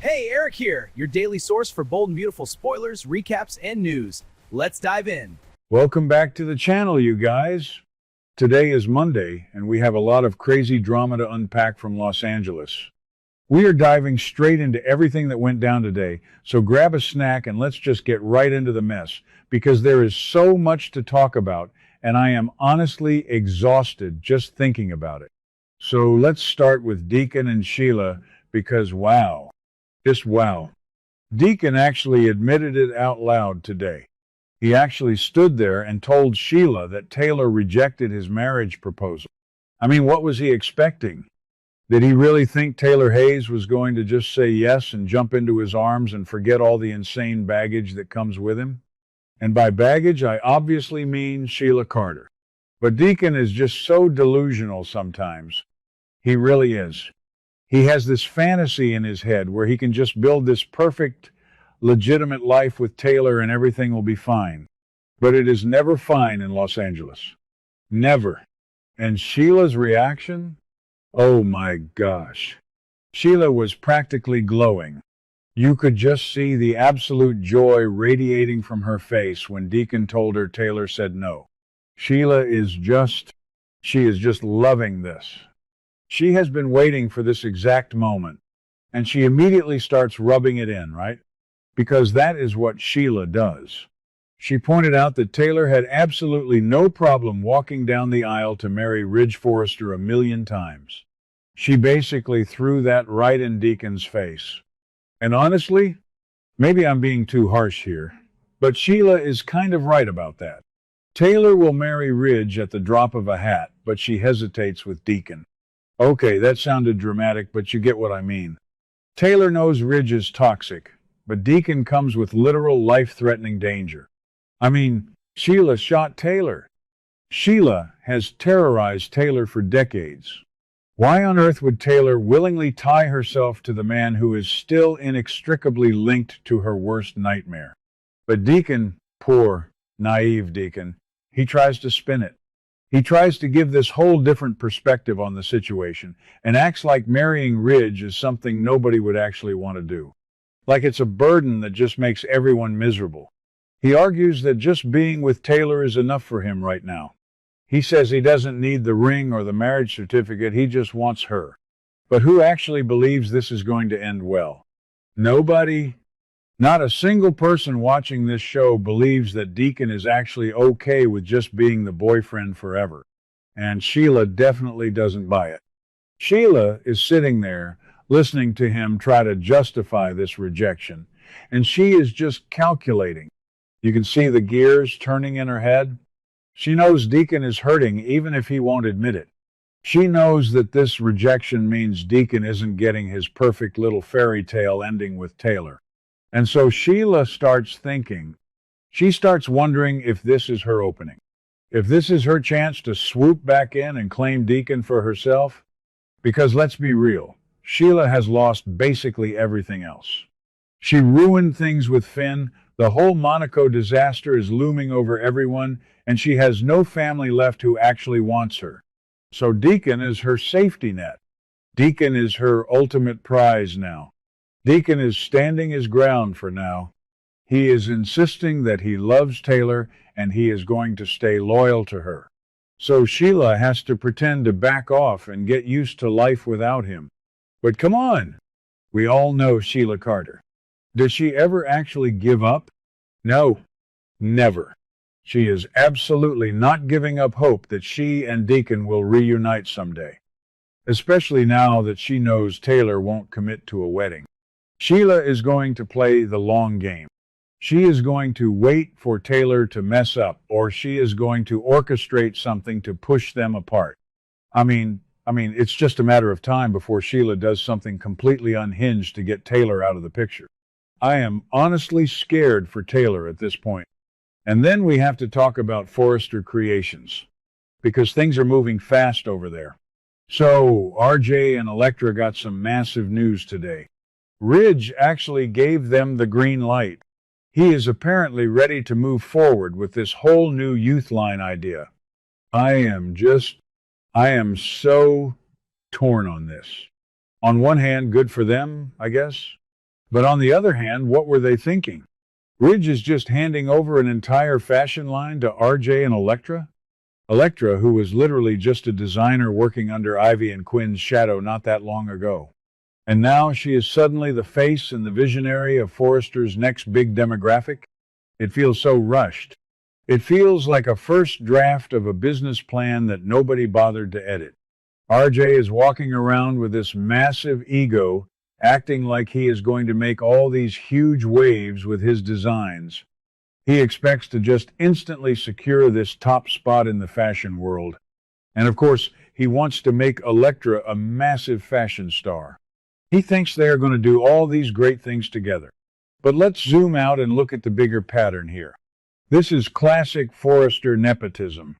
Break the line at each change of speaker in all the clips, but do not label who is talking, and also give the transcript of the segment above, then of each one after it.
Hey, Eric here, your daily source for bold and beautiful spoilers, recaps, and news. Let's dive in.
Welcome back to the channel, you guys. Today is Monday, and we have a lot of crazy drama to unpack from Los Angeles. We are diving straight into everything that went down today, so grab a snack and let's just get right into the mess, because there is so much to talk about, and I am honestly exhausted just thinking about it. So let's start with Deacon and Sheila, because wow, just wow. Deacon actually admitted it out loud today. He actually stood there and told Sheila that Taylor rejected his marriage proposal. I mean, what was he expecting? Did he really think Taylor Hayes was going to just say yes and jump into his arms and forget all the insane baggage that comes with him? And by baggage, I obviously mean Sheila Carter. But Deacon is just so delusional sometimes. He really is. He has this fantasy in his head where he can just build this perfect, legitimate life with Taylor and everything will be fine. But it is never fine in Los Angeles. Never. And Sheila's reaction? Oh my gosh. Sheila was practically glowing. You could just see the absolute joy radiating from her face when Deacon told her Taylor said no. She is just loving this. She has been waiting for this exact moment, and she immediately starts rubbing it in, right? Because that is what Sheila does. She pointed out that Taylor had absolutely no problem walking down the aisle to marry Ridge Forrester 1,000,000 times. She basically threw that right in Deacon's face. And honestly, maybe I'm being too harsh here, but Sheila is kind of right about that. Taylor will marry Ridge at the drop of a hat, but she hesitates with Deacon. Okay, that sounded dramatic, but you get what I mean. Taylor knows Ridge is toxic, but Deacon comes with literal life-threatening danger. I mean, Sheila shot Taylor. Sheila has terrorized Taylor for decades. Why on earth would Taylor willingly tie herself to the man who is still inextricably linked to her worst nightmare? But Deacon, poor, naive Deacon, he tries to spin it. He tries to give this whole different perspective on the situation and acts like marrying Ridge is something nobody would actually want to do. Like it's a burden that just makes everyone miserable. He argues that just being with Taylor is enough for him right now. He says he doesn't need the ring or the marriage certificate, he just wants her. But who actually believes this is going to end well? Nobody. Not a single person watching this show believes that Deacon is actually okay with just being the boyfriend forever. And Sheila definitely doesn't buy it. Sheila is sitting there, listening to him try to justify this rejection, and she is just calculating. You can see the gears turning in her head. She knows Deacon is hurting even if he won't admit it. She knows that this rejection means Deacon isn't getting his perfect little fairy tale ending with Taylor. And so Sheila starts thinking. She starts wondering if this is her opening. If this is her chance to swoop back in and claim Deacon for herself. Because let's be real, Sheila has lost basically everything else. She ruined things with Finn, the whole Monaco disaster is looming over everyone, and she has no family left who actually wants her. So Deacon is her safety net. Deacon is her ultimate prize now. Deacon is standing his ground for now. He is insisting that he loves Taylor and he is going to stay loyal to her. So Sheila has to pretend to back off and get used to life without him. But come on! We all know Sheila Carter. Does she ever actually give up? No, never. She is absolutely not giving up hope that she and Deacon will reunite someday. Especially now that she knows Taylor won't commit to a wedding. Sheila is going to play the long game. She is going to wait for Taylor to mess up, or she is going to orchestrate something to push them apart. I mean, it's just a matter of time before Sheila does something completely unhinged to get Taylor out of the picture. I am honestly scared for Taylor at this point. And then we have to talk about Forrester Creations, because things are moving fast over there. So, RJ and Elektra got some massive news today. Ridge actually gave them the green light. He is apparently ready to move forward with this whole new youth line idea. I am so torn on this. On one hand, good for them, I guess. But on the other hand, what were they thinking? Ridge is just handing over an entire fashion line to RJ and Elektra? Elektra, who was literally just a designer working under Ivy and Quinn's shadow not that long ago. And now she is suddenly the face and the visionary of Forrester's next big demographic? It feels so rushed. It feels like a first draft of a business plan that nobody bothered to edit. RJ is walking around with this massive ego, acting like he is going to make all these huge waves with his designs. He expects to just instantly secure this top spot in the fashion world. And of course, he wants to make Elektra a massive fashion star. He thinks they are going to do all these great things together. But let's zoom out and look at the bigger pattern here. This is classic Forrester nepotism.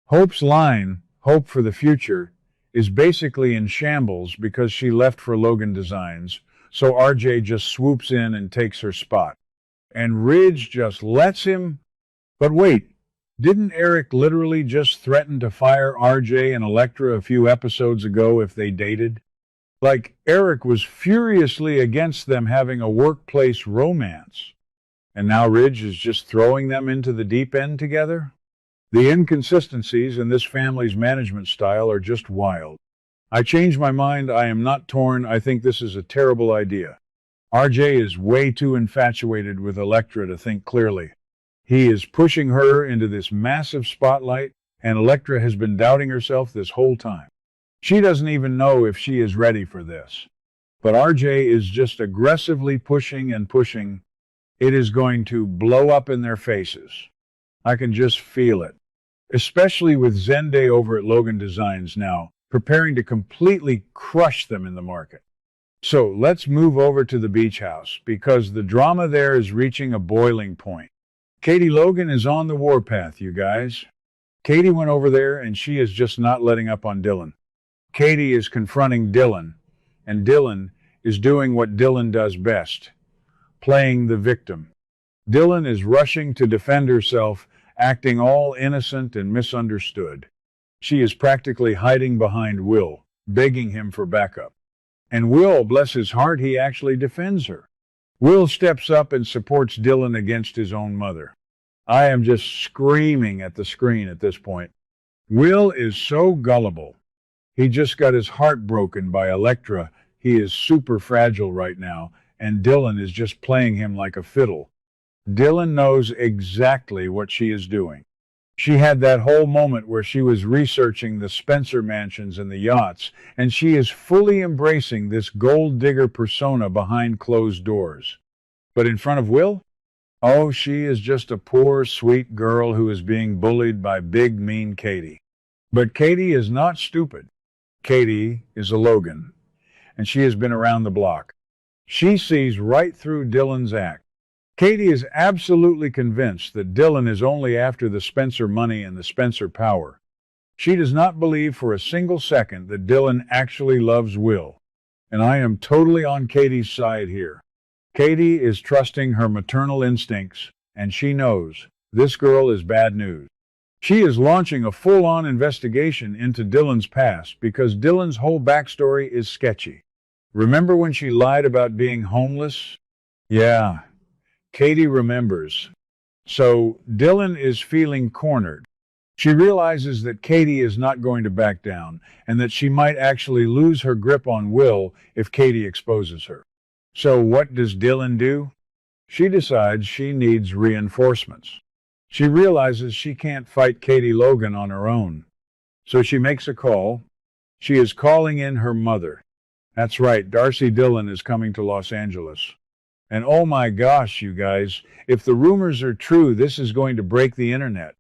Hope's line, "Hope for the future," is basically in shambles because she left for Logan Designs, so RJ just swoops in and takes her spot. And Ridge just lets him. But wait, didn't Eric literally just threaten to fire RJ and Elektra a few episodes ago if they dated? Like, Eric was furiously against them having a workplace romance. And now Ridge is just throwing them into the deep end together? The inconsistencies in this family's management style are just wild. I changed my mind. I am not torn. I think this is a terrible idea. RJ is way too infatuated with Elektra to think clearly. He is pushing her into this massive spotlight, and Elektra has been doubting herself this whole time. She doesn't even know if she is ready for this. But RJ is just aggressively pushing and pushing. It is going to blow up in their faces. I can just feel it. Especially with Zende over at Logan Designs now, preparing to completely crush them in the market. So let's move over to the beach house, because the drama there is reaching a boiling point. Katie Logan is on the warpath, you guys. Katie went over there, and she is just not letting up on Dylan. Katie is confronting Dylan, and Dylan is doing what Dylan does best, playing the victim. Dylan is rushing to defend herself, acting all innocent and misunderstood. She is practically hiding behind Will, begging him for backup. And Will, bless his heart, he actually defends her. Will steps up and supports Dylan against his own mother. I am just screaming at the screen at this point. Will is so gullible. He just got his heart broken by Elektra. He is super fragile right now, and Dylan is just playing him like a fiddle. Dylan knows exactly what she is doing. She had that whole moment where she was researching the Spencer mansions and the yachts, and she is fully embracing this gold digger persona behind closed doors. But in front of Will? Oh, she is just a poor, sweet girl who is being bullied by big, mean Katie. But Katie is not stupid. Katie is a Logan, and she has been around the block. She sees right through Dylan's act. Katie is absolutely convinced that Dylan is only after the Spencer money and the Spencer power. She does not believe for a single second that Dylan actually loves Will. And I am totally on Katie's side here. Katie is trusting her maternal instincts, and she knows this girl is bad news. She is launching a full-on investigation into Dylan's past because Dylan's whole backstory is sketchy. Remember when she lied about being homeless? Yeah. Katie remembers. So Dylan is feeling cornered. She realizes that Katie is not going to back down, and that she might actually lose her grip on Will if Katie exposes her. So what does Dylan do? She decides she needs reinforcements. She realizes she can't fight Katie Logan on her own. So she makes a call. She is calling in her mother. That's right, Darcy Dillon is coming to Los Angeles. And oh my gosh, you guys, if the rumors are true, this is going to break the internet.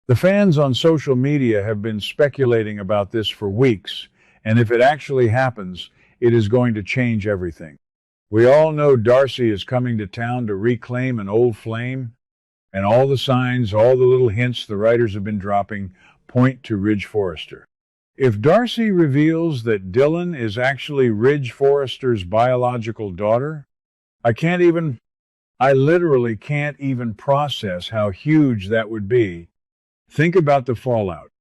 The fans on social media have been speculating about this for weeks, and if it actually happens, it is going to change everything. We all know Darcy is coming to town to reclaim an old flame, and all the signs, all the little hints the writers have been dropping point to Ridge Forrester. If Darcy reveals that Dylan is actually Ridge Forrester's biological daughter, I literally can't even process how huge that would be. Think about the fallout.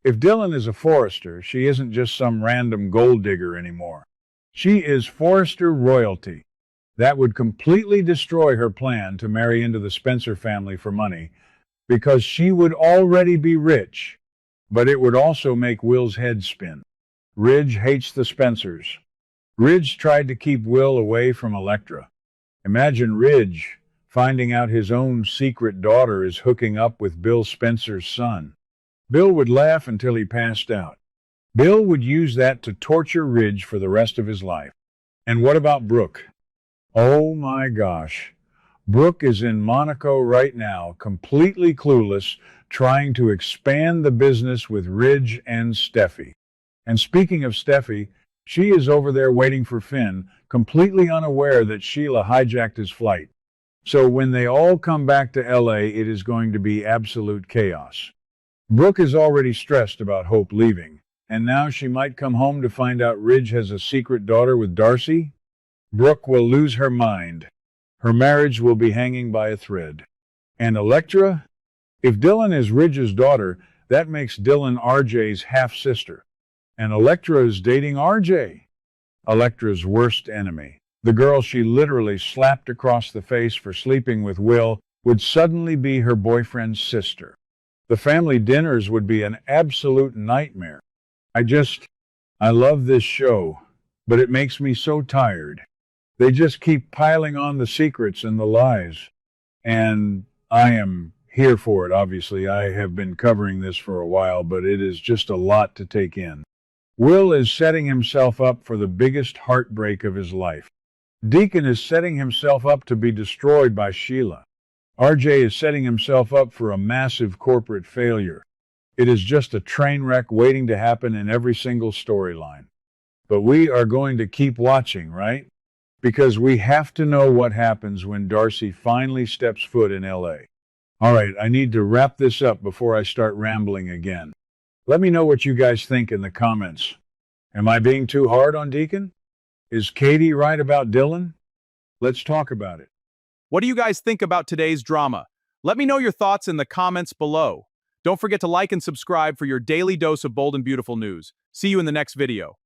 If Dylan is a Forrester, she isn't just some random gold digger anymore. She is Forrester royalty. That would completely destroy her plan to marry into the Spencer family for money, because she would already be rich, but it would also make Will's head spin. Ridge hates the Spencers. Ridge tried to keep Will away from Electra. Imagine Ridge finding out his own secret daughter is hooking up with Bill Spencer's son. Bill would laugh until he passed out. Bill would use that to torture Ridge for the rest of his life. And what about Brooke? Oh my gosh. Brooke is in Monaco right now, completely clueless, trying to expand the business with Ridge and Steffy. And speaking of Steffy, she is over there waiting for Finn, completely unaware that Sheila hijacked his flight. So when they all come back to LA, it is going to be absolute chaos. Brooke is already stressed about Hope leaving, and now she might come home to find out Ridge has a secret daughter with Darcy. Brooke will lose her mind. Her marriage will be hanging by a thread. And Electra? If Dylan is Ridge's daughter, that makes Dylan RJ's half-sister. And Electra is dating RJ. Electra's worst enemy, the girl she literally slapped across the face for sleeping with Will, would suddenly be her boyfriend's sister. The family dinners would be an absolute nightmare. I love this show, but it makes me so tired. They just keep piling on the secrets and the lies. And I am here for it, obviously. I have been covering this for a while, but it is just a lot to take in. Will is setting himself up for the biggest heartbreak of his life. Deacon is setting himself up to be destroyed by Sheila. RJ is setting himself up for a massive corporate failure. It is just a train wreck waiting to happen in every single storyline. But we are going to keep watching, right? Because we have to know what happens when Darcy finally steps foot in LA. All right, I need to wrap this up before I start rambling again. Let me know what you guys think in the comments. Am I being too hard on Deacon? Is Katie right about Dylan? Let's talk about it.
What do you guys think about today's drama? Let me know your thoughts in the comments below. Don't forget to like and subscribe for your daily dose of bold and beautiful news. See you in the next video.